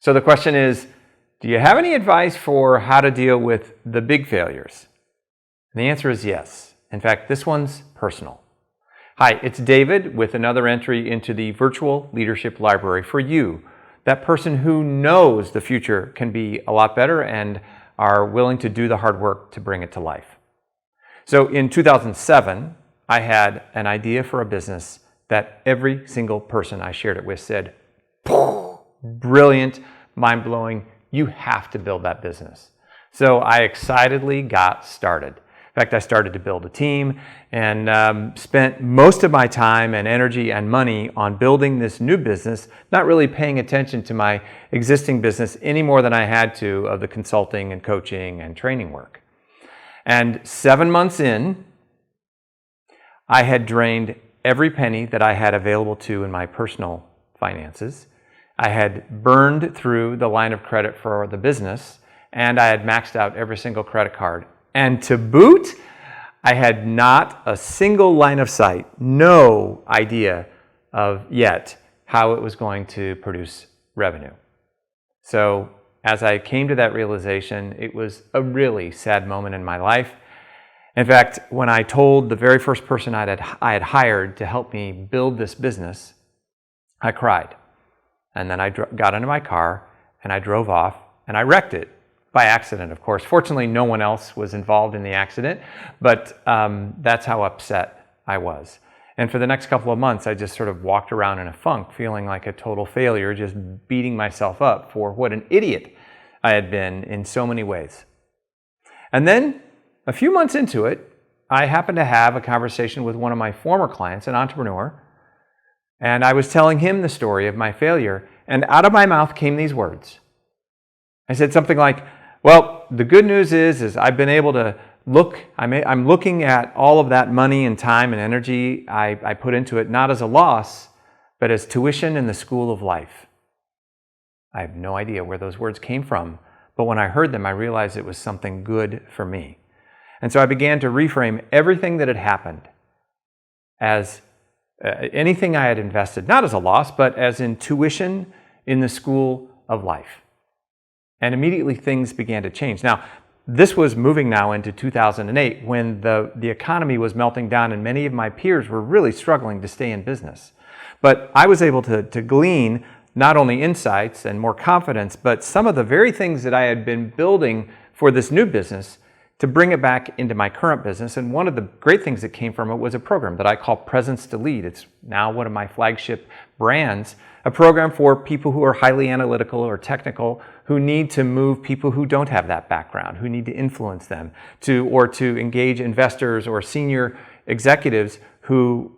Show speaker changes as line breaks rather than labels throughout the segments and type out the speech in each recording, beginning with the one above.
So the question is, do you have any advice for how to deal with the big failures? And the answer is yes. In fact, this one's personal. Hi, it's David with another entry into the Virtual Leadership Library for you, that person who knows the future can be a lot better and are willing to do the hard work to bring it to life. So in 2007, I had an idea for a business that every single person I shared it with said, brilliant, mind-blowing, you have to build that business. So I excitedly got started. In fact, I started to build a team and spent most of my time and energy and money on building this new business, not really paying attention to my existing business any more than I had to of the consulting and coaching and training work. And 7 months in, I had drained every penny that I had available in my personal finances. I had burned through the line of credit for the business, and I had maxed out every single credit card. And to boot, I had not a single line of sight, no idea of yet how it was going to produce revenue. So as I came to that realization, it was a really sad moment in my life. In fact, when I told the very first person I had hired to help me build this business, I cried. And then I got into my car and I drove off and I wrecked it. By accident, of course. Fortunately, no one else was involved in the accident, but that's how upset I was. And for the next couple of months, I just sort of walked around in a funk, feeling like a total failure, just beating myself up for what an idiot I had been in so many ways. And then, a few months into it, I happened to have a conversation with one of my former clients, an entrepreneur, and I was telling him the story of my failure, and out of my mouth came these words. I said something like, well, the good news is I've been able to I'm looking at all of that money and time and energy I put into it, not as a loss, but as tuition in the school of life. I have no idea where those words came from, but when I heard them, I realized it was something good for me. And so I began to reframe everything that had happened as anything I had invested, not as a loss, but as in tuition in the school of life. And immediately things began to change. Now, this was moving now into 2008 when the economy was melting down and many of my peers were really struggling to stay in business. But I was able to glean not only insights and more confidence, but some of the very things that I had been building for this new business to bring it back into my current business. And one of the great things that came from it was a program that I call Presence to Lead. It's now one of my flagship brands, a program for people who are highly analytical or technical, who need to move people who don't have that background, who need to influence them, to engage investors or senior executives who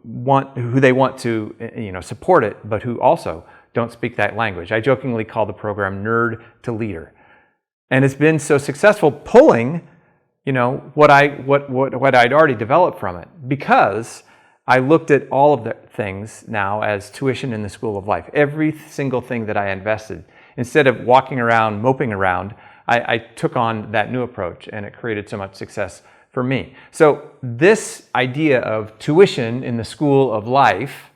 they want to support it, but who also don't speak that language. I jokingly call the program Nerd to Leader. And it's been so successful pulling what I'd already developed from it, because I looked at all of the things now as tuition in the school of life. Every single thing that I invested, instead of walking around, moping around, I took on that new approach, and it created so much success for me. So this idea of tuition in the school of life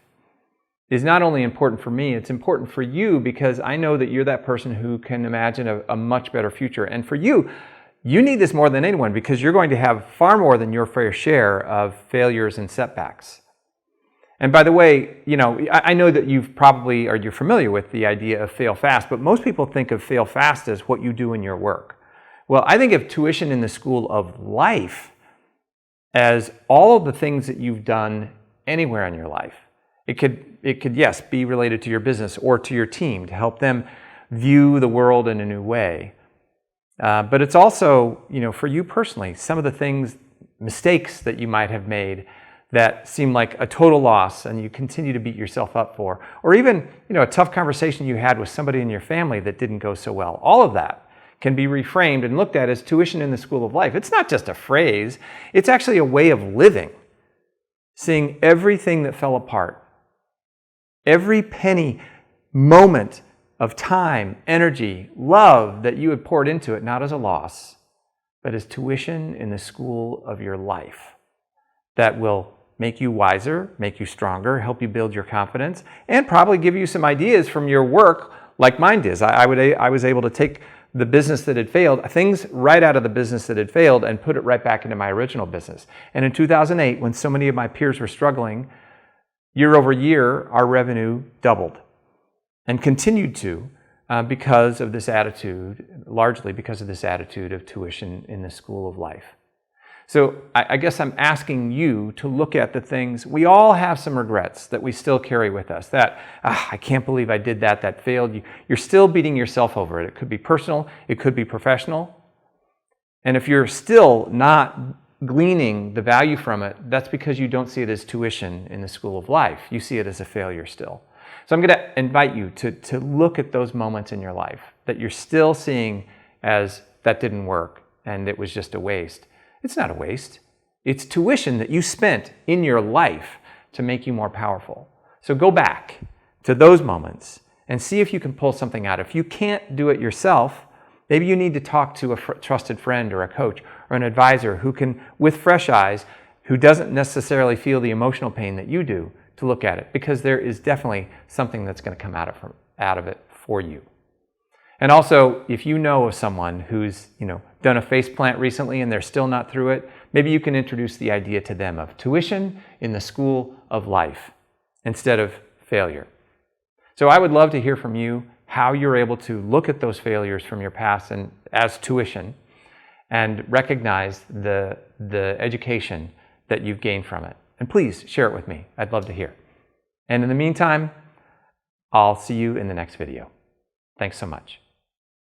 is not only important for me, it's important for you, because I know that you're that person who can imagine a much better future. And for you, you need this more than anyone, because you're going to have far more than your fair share of failures and setbacks. And by the way, I know that you're familiar with the idea of fail fast, but most people think of fail fast as what you do in your work. Well, I think of tuition in the school of life as all of the things that you've done anywhere in your life. It could, yes, be related to your business or to your team to help them view the world in a new way. But it's also, for you personally, some of the mistakes that you might have made that seem like a total loss and you continue to beat yourself up for, or even, a tough conversation you had with somebody in your family that didn't go so well. All of that can be reframed and looked at as tuition in the school of life. It's not just a phrase, it's actually a way of living, seeing everything that fell apart, every penny, moment of time, energy, love that you had poured into it, not as a loss, but as tuition in the school of your life that will make you wiser, make you stronger, help you build your confidence, and probably give you some ideas from your work like mine did. I was able to take the business that had failed, things right out of the business that had failed, and put it right back into my original business. And in 2008, when so many of my peers were struggling, year over year, our revenue doubled and continued to because of this attitude, largely because of this attitude of tuition in the school of life. So I guess I'm asking you to look at the things. We all have some regrets that we still carry with us. That, I can't believe I did that, that failed. You're still beating yourself over it. It could be personal, it could be professional. And if you're still not gleaning the value from it, that's because you don't see it as tuition in the school of life. You see it as a failure still. So I'm going to invite you to look at those moments in your life that you're still seeing as that didn't work and it was just a waste. It's not a waste. It's tuition that you spent in your life to make you more powerful. So go back to those moments and see if you can pull something out. If you can't do it yourself, maybe you need to talk to a trusted friend or a coach or an advisor who can, with fresh eyes, who doesn't necessarily feel the emotional pain that you do, to look at it, because there is definitely something that's going to come out of it for you. And also, if you know of someone who's done a faceplant recently and they're still not through it, maybe you can introduce the idea to them of tuition in the school of life instead of failure. So I would love to hear from you how you're able to look at those failures from your past and as tuition and recognize the education that you've gained from it. And please share it with me. I'd love to hear. And in the meantime, I'll see you in the next video. Thanks so much.